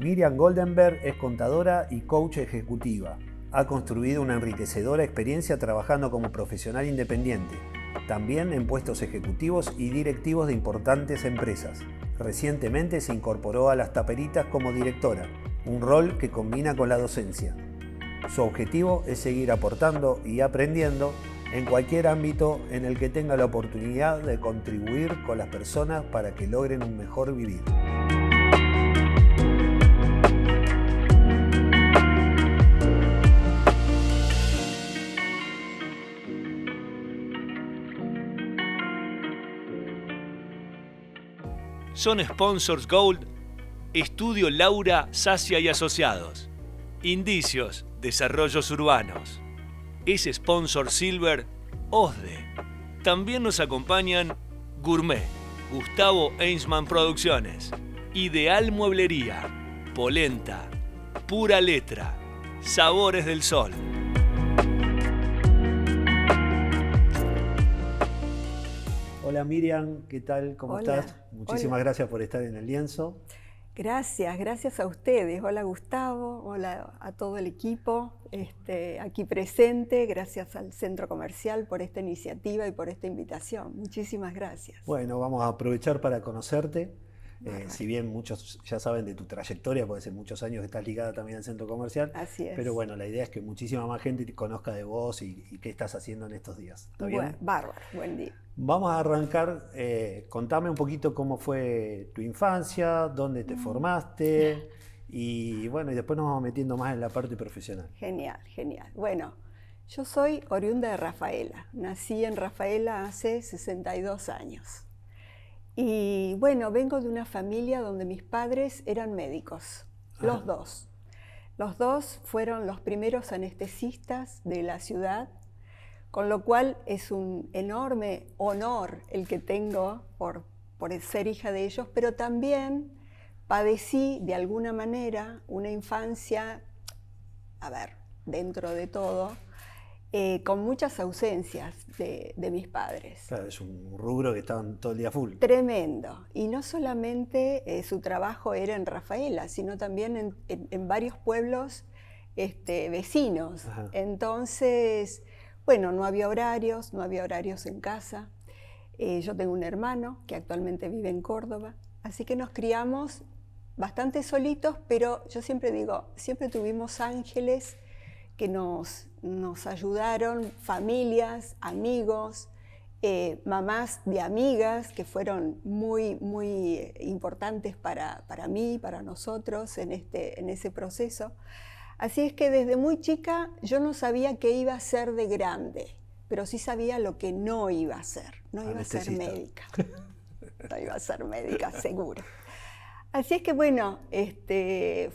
Miriam Goldenberg es contadora y coach ejecutiva. Ha construido una enriquecedora experiencia trabajando como profesional independiente, también en puestos ejecutivos y directivos de importantes empresas. Recientemente se incorporó a Las Taperitas como directora, un rol que combina con la docencia. Su objetivo es seguir aportando y aprendiendo en cualquier ámbito en el que tenga la oportunidad de contribuir con las personas para que logren un mejor vivir. Son sponsors Gold, Estudio Laura, Sacia y Asociados, Indicios, Desarrollos Urbanos. Es sponsor Silver, OSDE. También nos acompañan Gourmet, Gustavo Einsman Producciones, Ideal Mueblería, Polenta, Pura Letra, Sabores del Sol. Hola Miriam, ¿qué tal? ¿Cómo estás? Muchísimas gracias por estar en El Lienzo. Gracias a ustedes. Hola Gustavo, hola a todo el equipo aquí presente. Gracias al Centro Comercial por esta iniciativa y por esta invitación. Muchísimas gracias. Bueno, vamos a aprovechar para conocerte. Si bien muchos ya saben de tu trayectoria, porque hace muchos años que estás ligada también al Centro Comercial. Así es. Pero bueno, la idea es que muchísima más gente te conozca de vos y qué estás haciendo en estos días. ¿Está bien? Bueno, bárbaro, buen día. Vamos a arrancar, contame un poquito cómo fue tu infancia, dónde te formaste y bueno, y después nos vamos metiendo más en la parte profesional. Genial. Bueno, yo soy oriunda de Rafaela, nací en Rafaela hace 62 años. Y bueno, vengo de una familia donde mis padres eran médicos, los dos. Los dos fueron los primeros anestesistas de la ciudad, con lo cual es un enorme honor el que tengo por ser hija de ellos, pero también padecí de alguna manera una infancia, dentro de todo, con muchas ausencias de mis padres. Claro, es un rubro que estaban todo el día full. Tremendo. Y no solamente su trabajo era en Rafaela, sino también en varios pueblos vecinos. Ajá. Entonces, bueno, no había horarios en casa. Yo tengo un hermano que actualmente vive en Córdoba, así que nos criamos bastante solitos, pero yo siempre digo, siempre tuvimos ángeles que nos ayudaron, familias, amigos, mamás de amigas que fueron muy importantes para mí, para nosotros en ese proceso. Así es que desde muy chica yo no sabía qué iba a ser de grande, pero sí sabía lo que no iba a ser. No iba a ser médica. No iba a ser médica, seguro. Así es que bueno,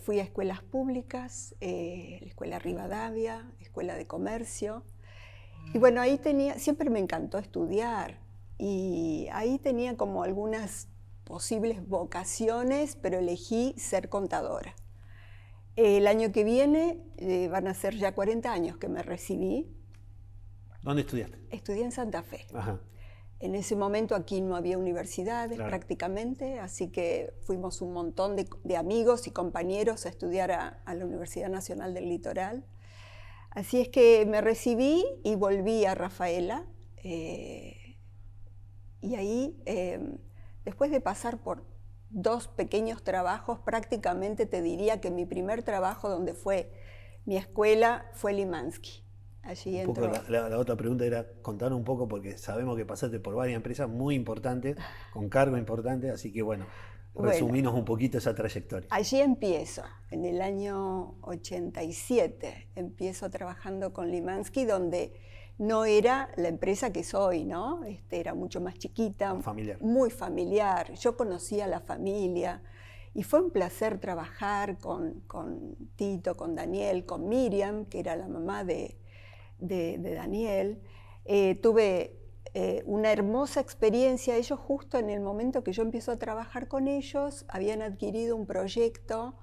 fui a escuelas públicas, la Escuela Rivadavia, Escuela de Comercio. Y bueno, ahí siempre me encantó estudiar. Y ahí tenía como algunas posibles vocaciones, pero elegí ser contadora. El año que viene van a ser ya 40 años que me recibí. ¿Dónde estudiaste? Estudié en Santa Fe. Ajá. En ese momento aquí no había universidades, claro, prácticamente, así que fuimos un montón de amigos y compañeros a estudiar a la Universidad Nacional del Litoral. Así es que me recibí y volví a Rafaela. Y ahí, después de pasar por 2 pequeños trabajos, prácticamente te diría que mi primer trabajo donde fue mi escuela fue Limansky. Allí un poco la otra pregunta era contar un poco, porque sabemos que pasaste por varias empresas muy importantes, con cargo importante, así que bueno, resuminos un poquito esa trayectoria. Allí empiezo, en el año 87, empiezo trabajando con Limansky, donde no era la empresa que soy, ¿no? Era mucho más chiquita, familiar. Muy familiar. Yo conocía a la familia y fue un placer trabajar con Tito, con Daniel, con Miriam, que era la mamá de Daniel. Tuve una hermosa experiencia. Ellos justo en el momento que yo empiezo a trabajar con ellos habían adquirido un proyecto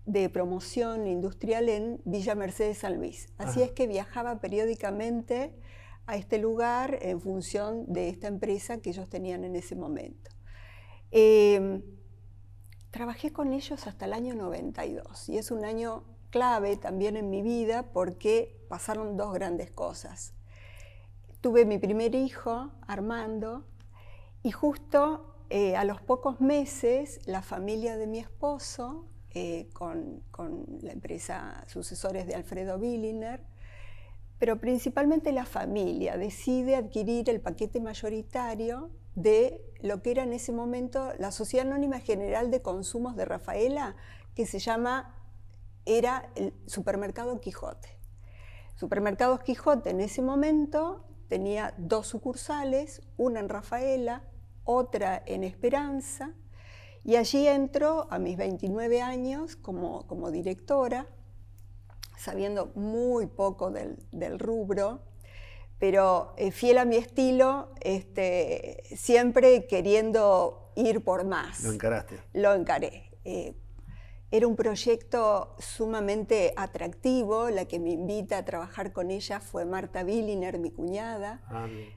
de promoción industrial en Villa Mercedes San Luis. Así es que viajaba periódicamente a este lugar en función de esta empresa que ellos tenían en ese momento. Trabajé con ellos hasta el año 92 y es un año clave también en mi vida porque pasaron dos grandes cosas. Tuve mi primer hijo, Armando, y justo a los pocos meses la familia de mi esposo, con la empresa Sucesores de Alfredo Billiner, pero principalmente la familia, decide adquirir el paquete mayoritario de lo que era en ese momento la Sociedad Anónima General de Consumos de Rafaela, que era el Supermercado Quijote. Supermercados Quijote en ese momento tenía dos sucursales, una en Rafaela, otra en Esperanza, y allí entro a mis 29 años como directora, sabiendo muy poco del rubro, pero fiel a mi estilo, siempre queriendo ir por más. ¿Lo encaraste? Lo encaré. Era un proyecto sumamente atractivo. La que me invita a trabajar con ella fue Marta Billiner, mi cuñada.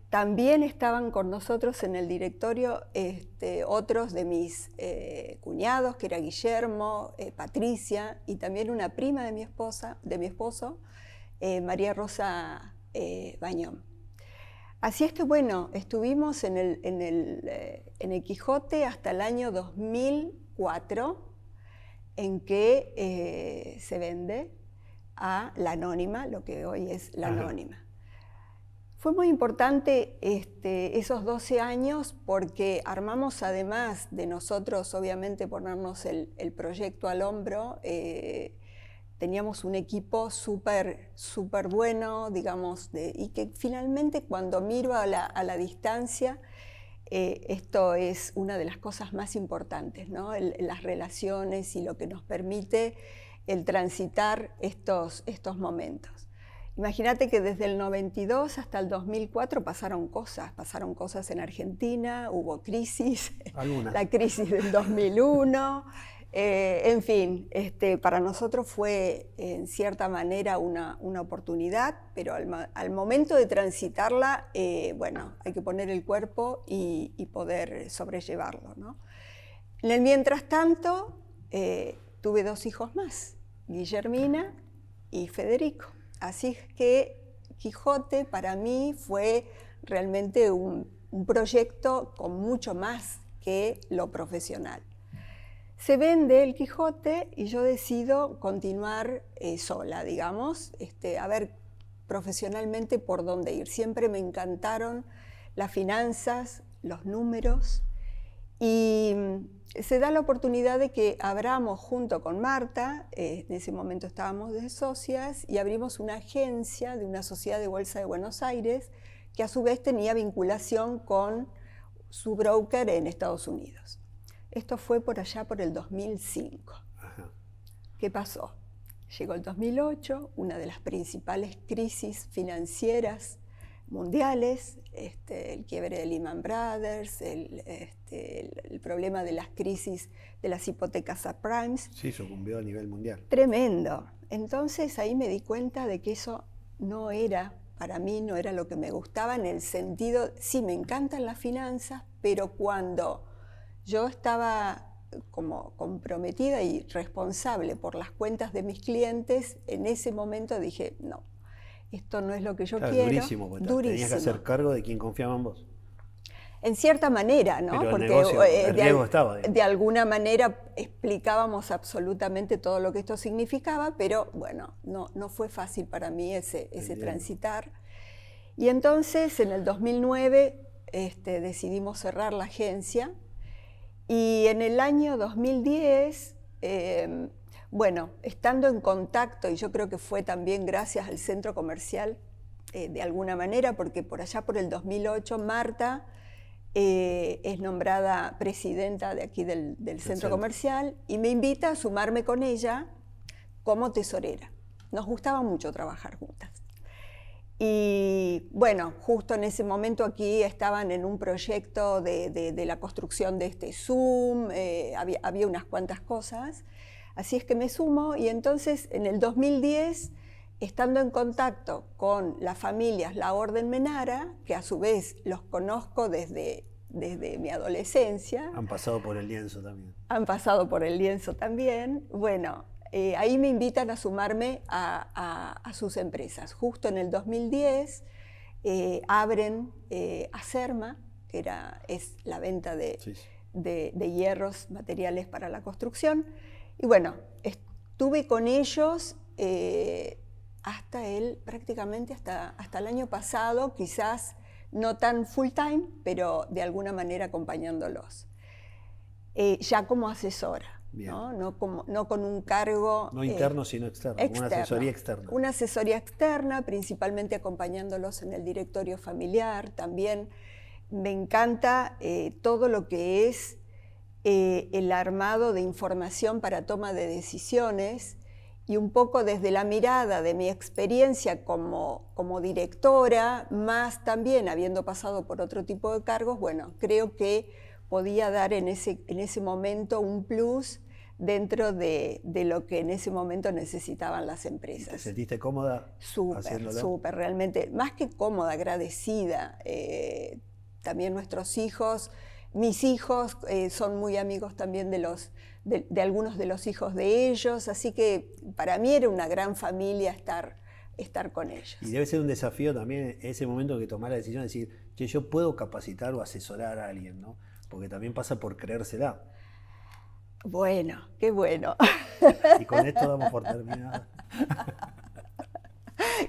También estaban con nosotros en el directorio otros de mis cuñados, que era Guillermo, Patricia, y también una prima de mi esposo, María Rosa Bañón. Así es que bueno, estuvimos en el Quijote hasta el año 2004, en que se vende a La Anónima, lo que hoy es La Anónima. Fue muy importante esos 12 años porque armamos, además de nosotros obviamente ponernos el proyecto al hombro, teníamos un equipo súper bueno, digamos, y que finalmente cuando miro a la distancia, esto es una de las cosas más importantes, ¿no? Las relaciones y lo que nos permite el transitar estos momentos. Imagínate que desde el 92 hasta el 2004 pasaron cosas en Argentina, hubo crisis, la crisis del 2001, en fin, para nosotros fue en cierta manera una oportunidad, pero al momento de transitarla, bueno, hay que poner el cuerpo y poder sobrellevarlo, ¿no? En el mientras tanto, tuve dos hijos más, Guillermina y Federico. Así es que Quijote para mí fue realmente un proyecto con mucho más que lo profesional. Se vende el Quijote y yo decido continuar sola, digamos, a ver profesionalmente por dónde ir. Siempre me encantaron las finanzas, los números, y se da la oportunidad de que abramos junto con Marta, en ese momento estábamos de socias, y abrimos una agencia de una sociedad de bolsa de Buenos Aires, que a su vez tenía vinculación con su broker en Estados Unidos. Esto fue por allá por el 2005. Ajá. ¿Qué pasó? Llegó el 2008, una de las principales crisis financieras mundiales, el quiebre de Lehman Brothers, el problema de las crisis de las hipotecas subprimes. Sí, sucumbió a nivel mundial. Tremendo. Entonces ahí me di cuenta de que eso no era, para mí no era lo que me gustaba, en el sentido, sí, me encantan las finanzas, pero cuando yo estaba como comprometida y responsable por las cuentas de mis clientes, en ese momento dije, no, esto no es lo que yo quiero. Durísimo, porque tenías que hacer cargo de quien confiaba en vos. En cierta manera, ¿no? Pero porque el negocio, el riesgo estaba. De alguna manera explicábamos absolutamente todo lo que esto significaba, pero bueno, no fue fácil para mí ese transitar. Y entonces, en el 2009, decidimos cerrar la agencia. Y en el año 2010, bueno, estando en contacto, y yo creo que fue también gracias al centro comercial, de alguna manera, porque por allá por el 2008, Marta es nombrada presidenta de aquí del centro comercial y me invita a sumarme con ella como tesorera. Nos gustaba mucho trabajar juntas. Y bueno, justo en ese momento aquí estaban en un proyecto de la construcción de este Zoom, había unas cuantas cosas, así es que me sumo y entonces en el 2010, estando en contacto con las familias La Orden Menara, que a su vez los conozco desde desde mi adolescencia. Han pasado por el lienzo también. Han pasado por el lienzo también. Bueno, ahí me invitan a sumarme a sus empresas. Justo en el 2010 abren Acerma, que es la venta de hierros, materiales para la construcción. Y bueno, estuve con ellos prácticamente hasta el año pasado, quizás no tan full time, pero de alguna manera acompañándolos. Ya como asesora, ¿no? No con un cargo... No interno, sino externo, una asesoría externa. Una asesoría externa, principalmente acompañándolos en el directorio familiar. También me encanta todo lo que es el armado de información para toma de decisiones, y un poco desde la mirada de mi experiencia como directora, más también habiendo pasado por otro tipo de cargos, bueno, creo que podía dar en ese momento un plus dentro de lo que en ese momento necesitaban las empresas. ¿Te sentiste cómoda haciéndolo? Súper, realmente, más que cómoda, agradecida. También nuestros hijos, mis hijos son muy amigos también de algunos de los hijos de ellos, así que para mí era una gran familia estar con ellos. Y debe ser un desafío también ese momento que tomar la decisión de decir, che, yo puedo capacitar o asesorar a alguien, ¿no? Porque también pasa por creérsela. Bueno, qué bueno. Y con esto damos por terminada.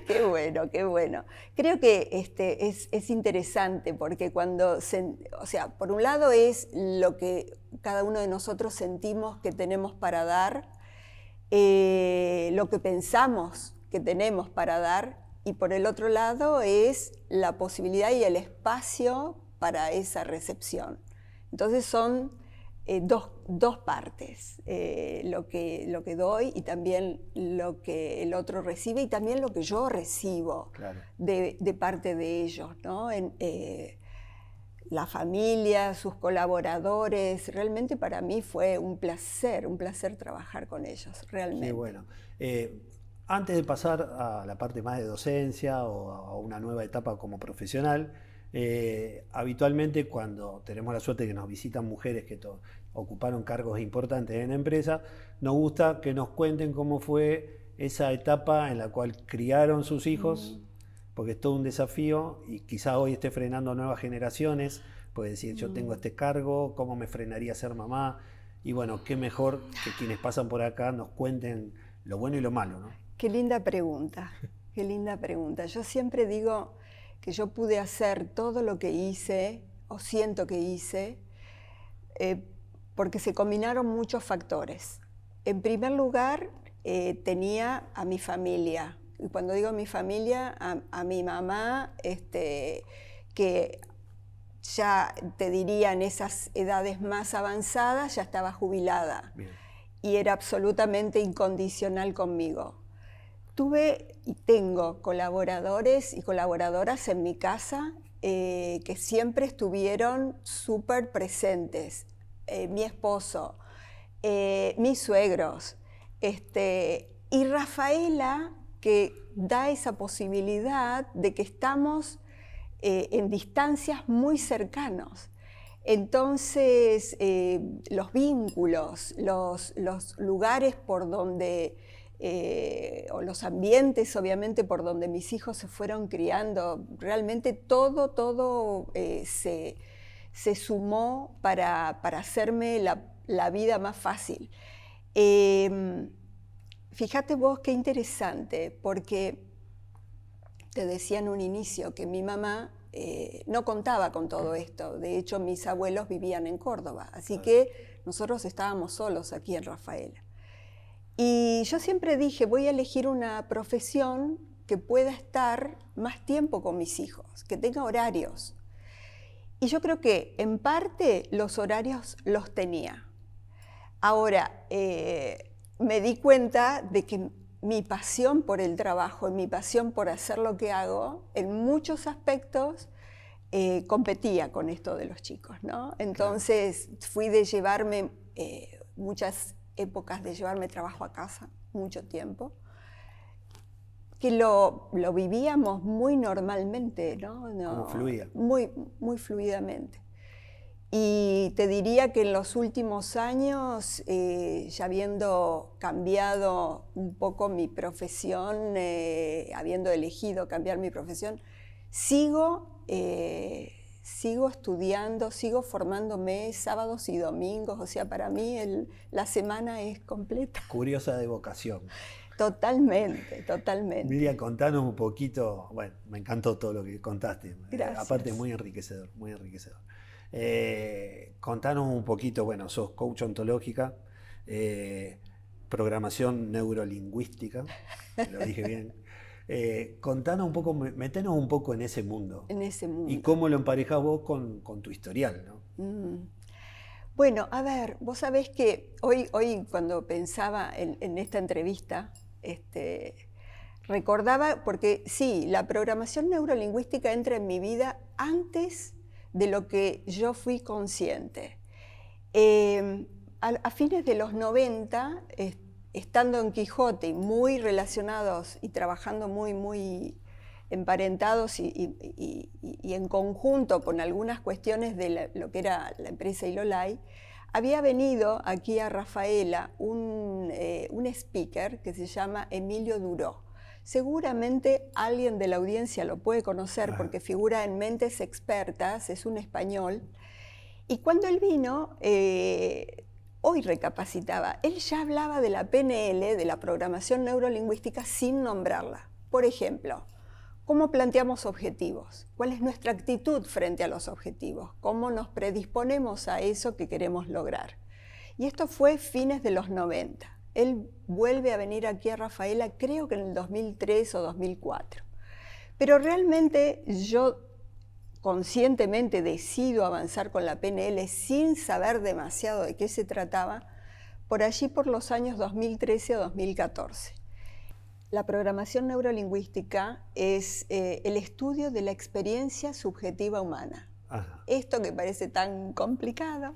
Qué bueno, qué bueno. Creo que es interesante porque por un lado es lo que cada uno de nosotros sentimos que tenemos para dar, lo que pensamos que tenemos para dar, y por el otro lado es la posibilidad y el espacio para esa recepción. Entonces son dos partes, lo que doy y también lo que el otro recibe, y también lo que yo recibo de parte de ellos, ¿no? La familia, sus colaboradores, realmente para mí fue un placer trabajar con ellos, realmente. Qué bueno. Antes de pasar a la parte más de docencia o a una nueva etapa como profesional, habitualmente cuando tenemos la suerte de que nos visitan mujeres que ocuparon cargos importantes en la empresa, nos gusta que nos cuenten cómo fue esa etapa en la cual criaron sus hijos, porque es todo un desafío y quizá hoy esté frenando nuevas generaciones, puede decir, yo tengo este cargo, ¿cómo me frenaría ser mamá? Y bueno, qué mejor que quienes pasan por acá nos cuenten lo bueno y lo malo, ¿no? Qué linda pregunta, qué linda pregunta. Yo siempre digo que yo pude hacer todo lo que hice, o siento que hice, porque se combinaron muchos factores. En primer lugar, tenía a mi familia. Y cuando digo mi familia, a mi mamá, que ya te diría en esas edades más avanzadas, ya estaba jubilada. Bien. Y era absolutamente incondicional conmigo. Tuve y tengo colaboradores y colaboradoras en mi casa que siempre estuvieron súper presentes. Mi esposo, mis suegros, y Rafaela, que da esa posibilidad de que estamos en distancias muy cercanos. Entonces, los vínculos, los lugares por donde, o los ambientes, obviamente, por donde mis hijos se fueron criando, realmente todo se sumó para hacerme la vida más fácil. Fíjate vos qué interesante, porque te decía en un inicio que mi mamá no contaba con todo esto. De hecho, mis abuelos vivían en Córdoba, así que nosotros estábamos solos aquí en Rafaela. Y yo siempre dije, voy a elegir una profesión que pueda estar más tiempo con mis hijos, que tenga horarios. Y yo creo que en parte los horarios los tenía. Ahora, me di cuenta de que mi pasión por el trabajo y mi pasión por hacer lo que hago, en muchos aspectos, competía con esto de los chicos, ¿no? Entonces fui de llevarme, muchas épocas de llevarme trabajo a casa, mucho tiempo, que lo vivíamos muy normalmente, ¿no? Como fluía. Muy, muy fluidamente. Y te diría que en los últimos años, ya habiendo cambiado un poco mi profesión, habiendo elegido cambiar mi profesión, sigo estudiando, sigo formándome sábados y domingos. O sea, para mí la semana es completa. Curiosa de vocación. Totalmente, totalmente. Miriam, contanos un poquito, bueno, me encantó todo lo que contaste. Gracias. Aparte muy enriquecedor, muy enriquecedor. Contanos un poquito, bueno, sos coach ontológica, programación neurolingüística, lo dije bien. Contanos un poco, metenos un poco en ese mundo. En ese mundo. Y cómo lo emparejás vos con tu historial, ¿no? Bueno, a ver, vos sabés que hoy cuando pensaba en esta entrevista, recordaba, porque sí, la programación neurolingüística entra en mi vida antes de lo que yo fui consciente. A fines de los 90, estando en Quijote, muy relacionados y trabajando muy emparentados y en conjunto con algunas cuestiones de lo que era la empresa Ilolai, había venido aquí a Rafaela un speaker que se llama Emilio Duró. Seguramente alguien de la audiencia lo puede conocer porque figura en Mentes Expertas, es un español. Y cuando él vino, hoy recapacitaba, él ya hablaba de la PNL, de la programación neurolingüística, sin nombrarla. Por ejemplo, ¿cómo planteamos objetivos? ¿Cuál es nuestra actitud frente a los objetivos? ¿Cómo nos predisponemos a eso que queremos lograr? Y esto fue fines de los 90. Él vuelve a venir aquí a Rafaela, creo que en el 2003 o 2004. Pero realmente yo conscientemente decido avanzar con la PNL sin saber demasiado de qué se trataba, por allí por los años 2013 o 2014. La programación neurolingüística es el estudio de la experiencia subjetiva humana. Ajá. Esto que parece tan complicado,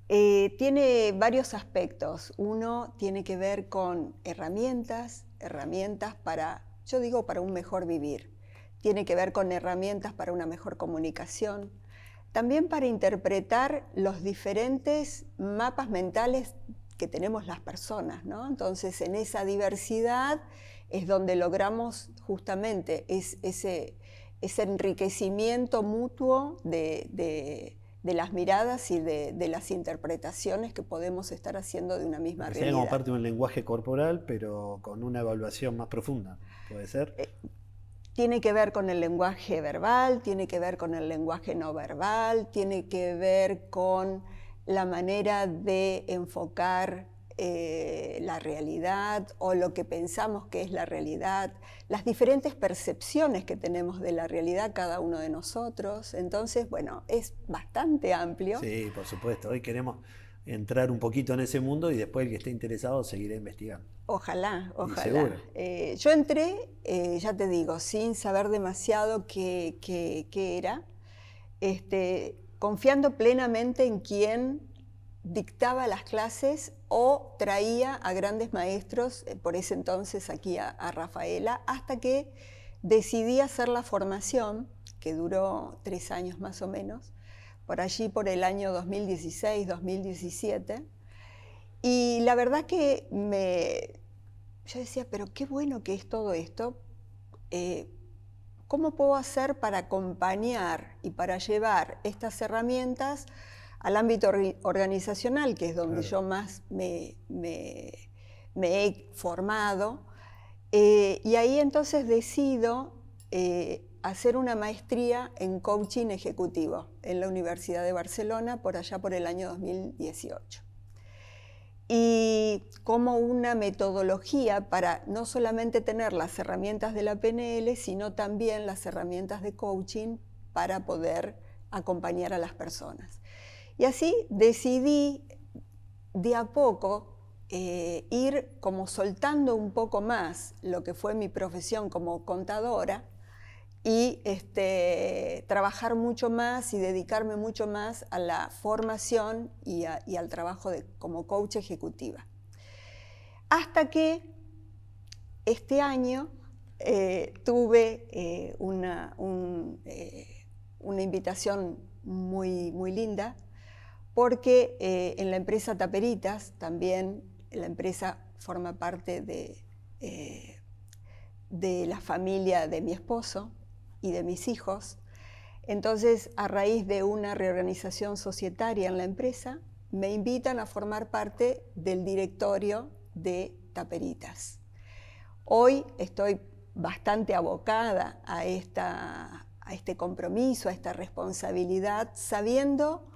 tiene varios aspectos. Uno tiene que ver con herramientas para, yo digo, para un mejor vivir. Tiene que ver con herramientas para una mejor comunicación. También para interpretar los diferentes mapas mentales que tenemos las personas, ¿no? Entonces, en esa diversidad es donde logramos justamente ese enriquecimiento mutuo de las miradas y de las interpretaciones que podemos estar haciendo de una misma realidad. Sería como parte de un lenguaje corporal, pero con una evaluación más profunda, ¿puede ser? Tiene que ver con el lenguaje verbal, tiene que ver con el lenguaje no verbal, tiene que ver con la manera de enfocar la realidad o lo que pensamos que es la realidad, las diferentes percepciones que tenemos de la realidad cada uno de nosotros. Entonces, bueno, es bastante amplio. Sí, por supuesto. Hoy queremos entrar un poquito en ese mundo y después el que esté interesado seguirá investigando. Ojalá, ojalá. Seguro. Yo entré, ya te digo, sin saber demasiado qué era, confiando plenamente en quien dictaba las clases o traía a grandes maestros, por ese entonces aquí a Rafaela, hasta que decidí hacer la formación, que duró 3 años más o menos, por allí por el año 2016, 2017. Y la verdad que yo decía, pero qué bueno que es todo esto. ¿Cómo puedo hacer para acompañar y para llevar estas herramientas al ámbito organizacional, que es donde yo más me he formado? Y ahí entonces decido hacer una maestría en coaching ejecutivo en la Universidad de Barcelona, por allá por el año 2018. Y como una metodología para no solamente tener las herramientas de la PNL, sino también las herramientas de coaching para poder acompañar a las personas. Y así decidí de a poco ir como soltando un poco más lo que fue mi profesión como contadora y trabajar mucho más y dedicarme mucho más a la formación y al trabajo como coach ejecutiva. Hasta que este año tuve una invitación muy linda, porque en la empresa Taperitas también, la empresa forma parte de la familia de mi esposo y de mis hijos. Entonces, a raíz de una reorganización societaria en la empresa, me invitan a formar parte del directorio de Taperitas. Hoy estoy bastante abocada a este compromiso, a esta responsabilidad, sabiendo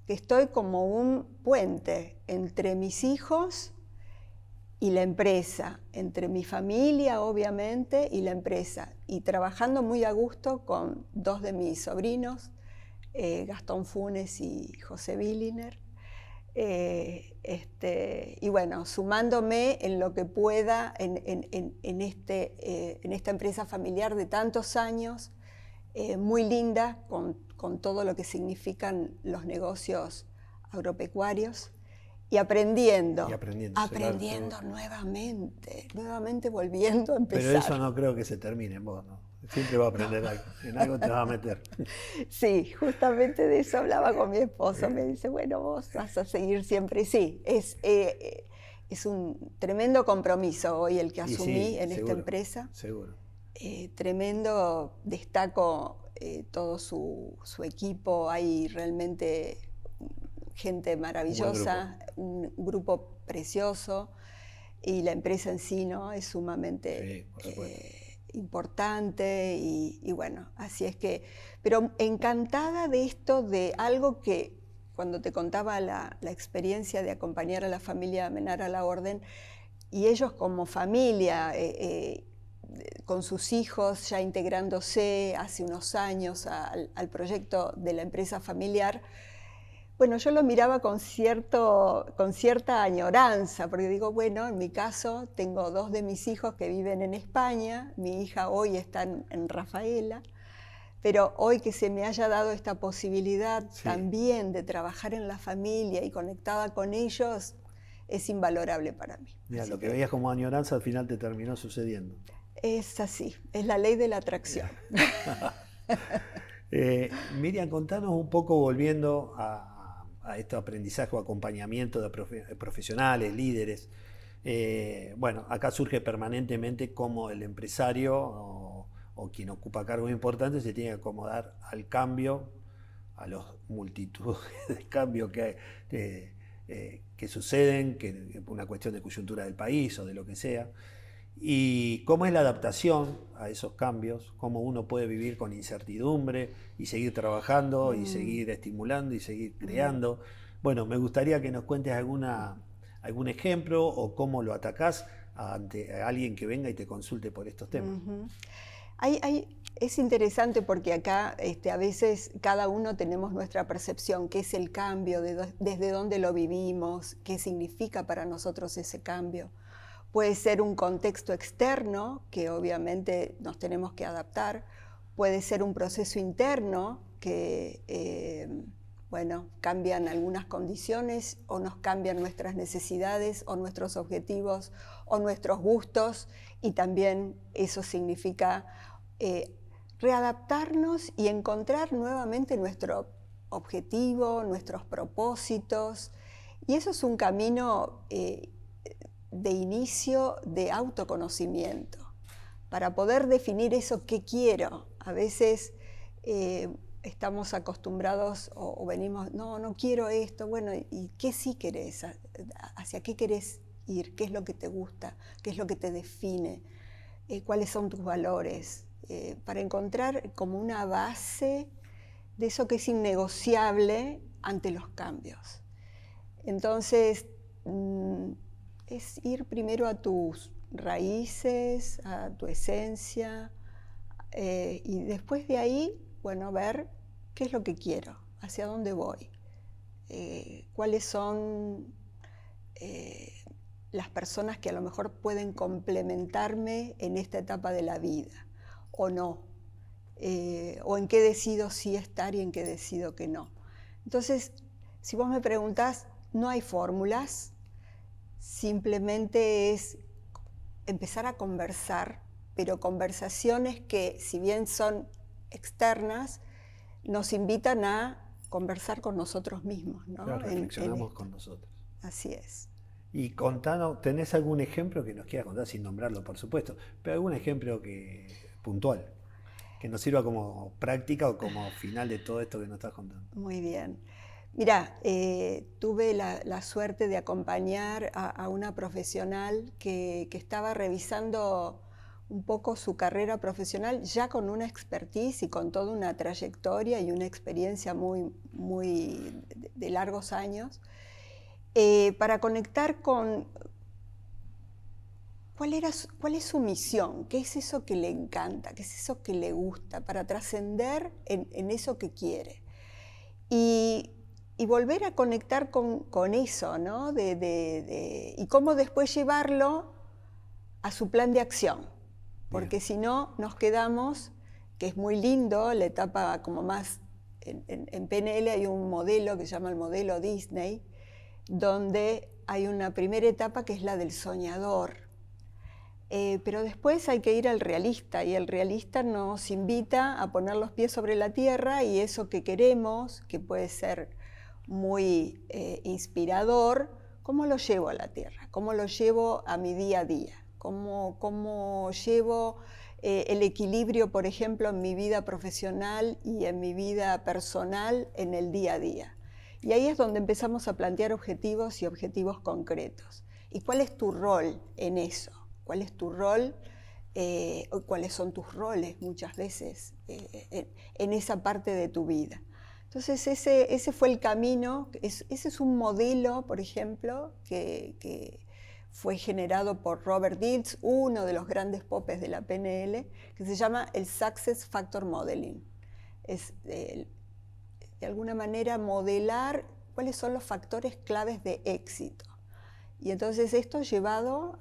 que estoy como un puente entre mis hijos y la empresa, entre mi familia, obviamente, y la empresa, y trabajando muy a gusto con dos de mis sobrinos, Gastón Funes y José Billiner, y bueno, sumándome en lo que pueda en esta empresa familiar de tantos años, muy linda, con todo lo que significan los negocios agropecuarios, y aprendiendo nuevamente volviendo a empezar. Pero eso no creo que se termine en vos, ¿no? Siempre va a aprender algo, en algo te vas a meter. Sí, justamente de eso hablaba con mi esposo, me dice, bueno, vos vas a seguir siempre. Sí, es un tremendo compromiso hoy el que asumí en esta empresa. Seguro. Tremendo, destaco todo su equipo, hay realmente gente maravillosa, un grupo precioso, y la empresa en sí, ¿no?, es sumamente importante, y bueno, así es que, pero encantada de esto, de algo que cuando te contaba la experiencia de acompañar a la familia Menar a la Orden, y ellos como familia, con sus hijos ya integrándose hace unos años al proyecto de la empresa familiar, bueno, yo lo miraba con cierta añoranza, porque digo, bueno, en mi caso tengo dos de mis hijos que viven en España, mi hija hoy está en Rafaela, pero hoy que se me haya dado esta posibilidad también de trabajar en la familia y conectada con ellos, es invalorable para mí. Mira, lo que veías como añoranza al final te terminó sucediendo. Es así, es la ley de la atracción. Miriam, contanos un poco, volviendo a este aprendizaje o acompañamiento de profesionales, líderes. Bueno, acá surge permanentemente cómo el empresario o quien ocupa cargos importantes se tiene que acomodar al cambio, a las multitudes de cambios que suceden, que una cuestión de coyuntura del país o de lo que sea. Y cómo es la adaptación a esos cambios, cómo uno puede vivir con incertidumbre y seguir trabajando y seguir estimulando y seguir creando. Bueno, me gustaría que nos cuentes algún ejemplo o cómo lo atacás ante alguien que venga y te consulte por estos temas. Es interesante porque acá a veces cada uno tenemos nuestra percepción, qué es el cambio, desde dónde lo vivimos, qué significa para nosotros ese cambio. Puede ser un contexto externo, que obviamente nos tenemos que adaptar. Puede ser un proceso interno, que bueno, cambian algunas condiciones o nos cambian nuestras necesidades o nuestros objetivos o nuestros gustos, y también eso significa readaptarnos y encontrar nuevamente nuestro objetivo, nuestros propósitos, y eso es un camino de inicio de autoconocimiento, para poder definir eso que quiero. A veces estamos acostumbrados o venimos, no quiero esto, bueno, ¿y qué sí querés? ¿Hacia qué querés ir? ¿Qué es lo que te gusta? ¿Qué es lo que te define? ¿Cuáles son tus valores? Para encontrar como una base de eso que es innegociable ante los cambios. Entonces, es ir primero a tus raíces, a tu esencia, y después de ahí, bueno, ver qué es lo que quiero, hacia dónde voy, cuáles son las personas que a lo mejor pueden complementarme en esta etapa de la vida, o no, o en qué decido sí estar y en qué decido que no. Entonces, si vos me preguntás, no hay fórmulas, simplemente es empezar a conversar, pero conversaciones que, si bien son externas, nos invitan a conversar con nosotros mismos, ¿no? Claro, reflexionamos con nosotros. Así es. Y contanos, ¿tenés algún ejemplo que nos quieras contar, sin nombrarlo, por supuesto, pero algún ejemplo puntual, que nos sirva como práctica o como final de todo esto que nos estás contando? Muy bien. Mirá, tuve la suerte de acompañar a una profesional que estaba revisando un poco su carrera profesional, ya con una expertise y con toda una trayectoria y una experiencia muy de largos años, para conectar con cuál es su misión, qué es eso que le encanta, qué es eso que le gusta, para trascender en eso que quiere. Y volver a conectar con eso, ¿no? Y cómo después llevarlo a su plan de acción. Porque si no, nos quedamos, que es muy lindo, la etapa como más, en PNL hay un modelo que se llama el modelo Disney, donde hay una primera etapa que es la del soñador. Pero después hay que ir al realista, y el realista nos invita a poner los pies sobre la tierra, y eso que queremos, que puede ser muy inspirador, ¿cómo lo llevo a la tierra? ¿Cómo lo llevo a mi día a día? ¿Cómo llevo el equilibrio, por ejemplo, en mi vida profesional y en mi vida personal en el día a día? Y ahí es donde empezamos a plantear objetivos y objetivos concretos. ¿Y cuál es tu rol en eso? ¿Cuál es tu rol? ¿Cuáles son tus roles muchas veces en esa parte de tu vida? Entonces ese fue el camino, ese es un modelo, por ejemplo, que fue generado por Robert Dilts, uno de los grandes popes de la PNL, que se llama el Success Factor Modeling. Es de alguna manera modelar cuáles son los factores claves de éxito. Y entonces esto llevado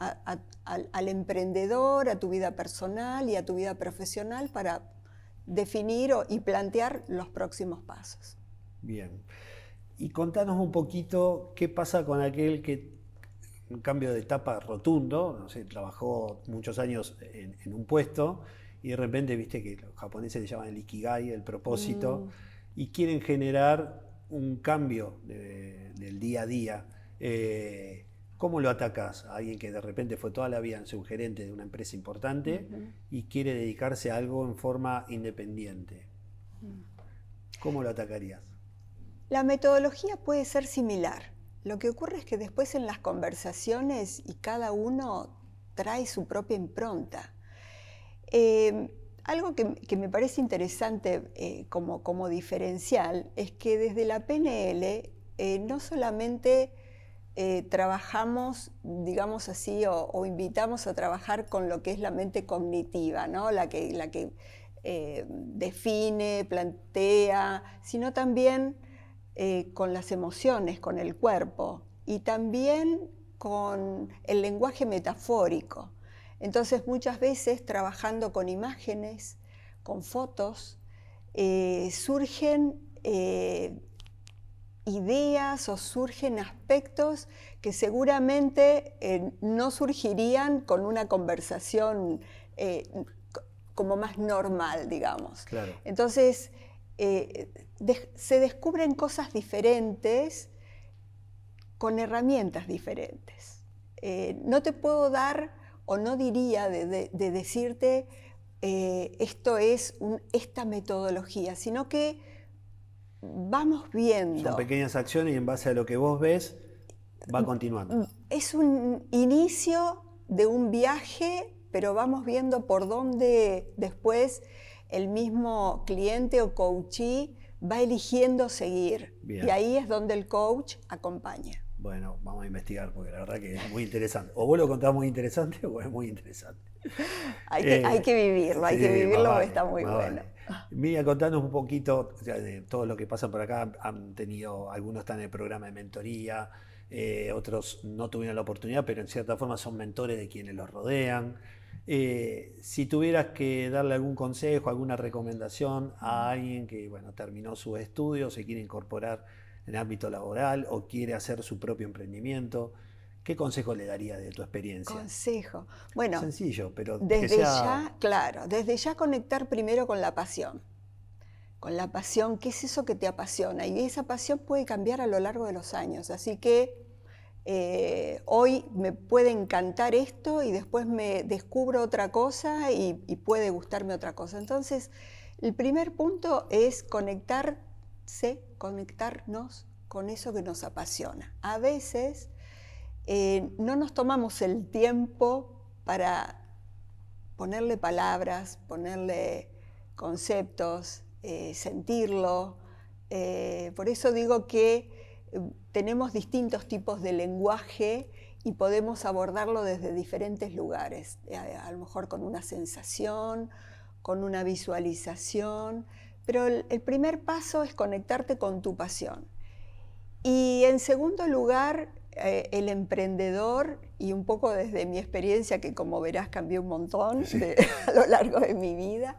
al emprendedor, a tu vida personal y a tu vida profesional para definir y plantear los próximos pasos. Bien. Y contanos un poquito qué pasa con aquel que, un cambio de etapa rotundo, no sé, trabajó muchos años en un puesto y de repente, viste que los japoneses le llaman el ikigai, el propósito, y quieren generar un cambio del día a día. ¿Cómo lo atacás a alguien que de repente fue toda la vida en ser un gerente de una empresa importante y quiere dedicarse a algo en forma independiente? ¿Cómo lo atacarías? La metodología puede ser similar. Lo que ocurre es que después en las conversaciones y cada uno trae su propia impronta. Algo que me parece interesante como diferencial es que desde la PNL no solamente trabajamos, digamos así, o invitamos a trabajar con lo que es la mente cognitiva, ¿no? la que define, plantea, sino también con las emociones, con el cuerpo y también con el lenguaje metafórico. Entonces muchas veces trabajando con imágenes, con fotos, surgen ideas o surgen aspectos que seguramente no surgirían con una conversación como más normal, digamos. Claro. Entonces se descubren cosas diferentes con herramientas diferentes. No te puedo dar, o no diría de decirte esto es esta metodología, sino que vamos viendo. Son pequeñas acciones y en base a lo que vos ves va continuando. Es un inicio de un viaje, pero vamos viendo por dónde después el mismo cliente o coachee va eligiendo seguir. Bien. Y ahí es donde el coach acompaña. Bueno, vamos a investigar porque la verdad que es muy interesante. O vos lo contás muy interesante o es muy interesante. Hay que vivirlo, hay que vivirlo porque está muy bueno. Mira, contanos un poquito, o sea, de todo lo que pasa por acá. Han tenido, algunos están en el programa de mentoría, otros no tuvieron la oportunidad, pero en cierta forma son mentores de quienes los rodean. Si tuvieras que darle algún consejo, alguna recomendación a alguien que terminó sus estudios, se quiere incorporar en el ámbito laboral o quiere hacer su propio emprendimiento, ¿qué consejo le darías de tu experiencia? Consejo. Bueno, sencillo, pero desde ya conectar primero con la pasión. con la pasión, ¿qué es eso que te apasiona? Y esa pasión puede cambiar a lo largo de los años, así que hoy me puede encantar esto y después me descubro otra cosa y puede gustarme otra cosa. Entonces, el primer punto es conectarnos con eso que nos apasiona. A veces no nos tomamos el tiempo para ponerle palabras, ponerle conceptos, sentirlo. Por eso digo que tenemos distintos tipos de lenguaje y podemos abordarlo desde diferentes lugares, a lo mejor con una sensación, con una visualización, pero el primer paso es conectarte con tu pasión. Y en segundo lugar, el emprendedor, y un poco desde mi experiencia, que como verás cambié un montón a lo largo de mi vida,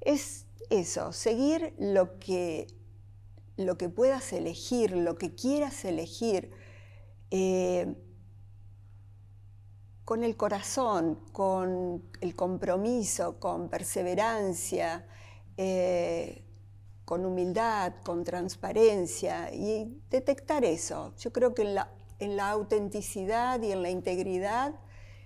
es eso, seguir lo que puedas elegir, lo que quieras elegir, con el corazón, con el compromiso, con perseverancia, con humildad, con transparencia, y detectar eso. Yo creo que en la autenticidad y en la integridad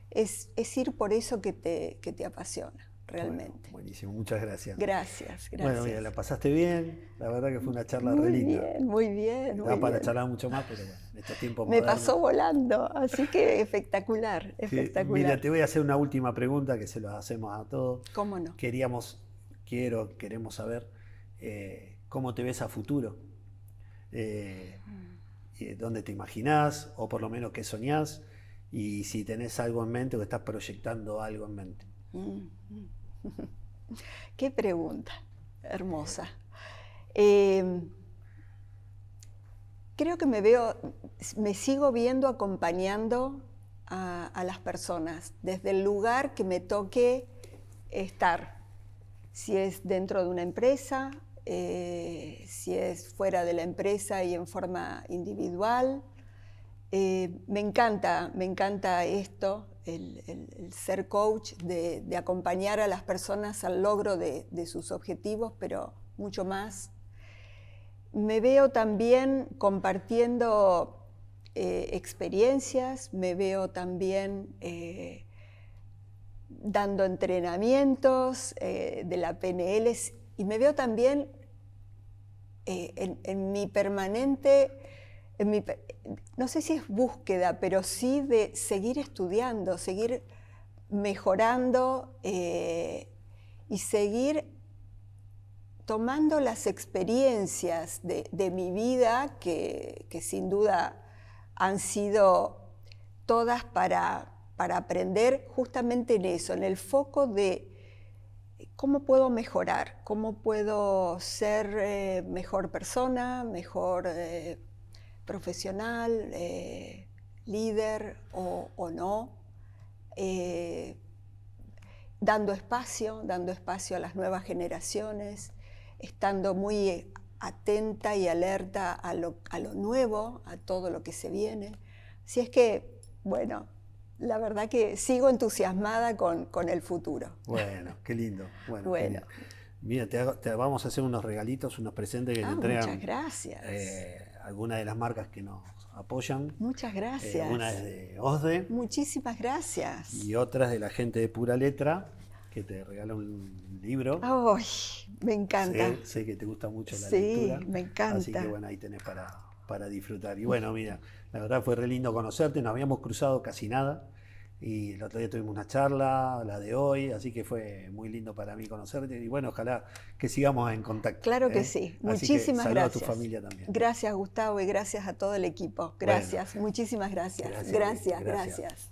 es ir por eso que te apasiona. Realmente. Bueno, buenísimo, muchas gracias. Gracias. Bueno, mira, la pasaste bien, la verdad que fue una charla muy re linda. Muy bien. Da para charlar mucho más, pero bueno, en estos tiempos me modernos. pasó volando, así que espectacular. Mira, te voy a hacer una última pregunta que se la hacemos a todos. ¿Cómo no? Queremos saber cómo te ves a futuro, dónde te imaginás, o por lo menos qué soñás, y si tenés algo en mente o estás proyectando algo en mente. Qué pregunta hermosa. Creo que me sigo viendo acompañando a las personas desde el lugar que me toque estar, si es dentro de una empresa, si es fuera de la empresa y en forma individual. Me encanta esto, el ser coach, de acompañar a las personas al logro de sus objetivos, pero mucho más. Me veo también compartiendo experiencias, me veo también dando entrenamientos de la PNL, y me veo también en mi permanente, no sé si es búsqueda, pero sí de seguir estudiando, seguir mejorando y seguir tomando las experiencias de mi vida, que sin duda han sido todas para aprender justamente en eso, en el foco de cómo puedo mejorar, cómo puedo ser mejor persona, mejor profesional, líder o no, dando espacio a las nuevas generaciones, estando muy atenta y alerta a lo nuevo, a todo lo que se viene. Así es que, bueno, la verdad que sigo entusiasmada con el futuro. Bueno, qué lindo. Bueno. Bueno. Qué lindo. Mira, te vamos a hacer unos regalitos, unos presentes que te entregan. Muchas gracias. Algunas de las marcas que nos apoyan. Muchas gracias. Una es de OSDE. Muchísimas gracias. Y otra es de la gente de Pura Letra, que te regala un libro. ¡Ay! Me encanta. Sé que te gusta mucho la lectura. Sí, me encanta. Así que bueno, ahí tenés para disfrutar. Y bueno, mira, la verdad fue re lindo conocerte, nos habíamos cruzado casi nada. Y el otro día tuvimos una charla, la de hoy, así que fue muy lindo para mí conocerte. Y bueno, ojalá que sigamos en contacto. Claro que sí. Muchísimas gracias. gracias. A tu familia también. Gracias, Gustavo, y gracias a todo el equipo. Gracias, muchísimas gracias. Gracias.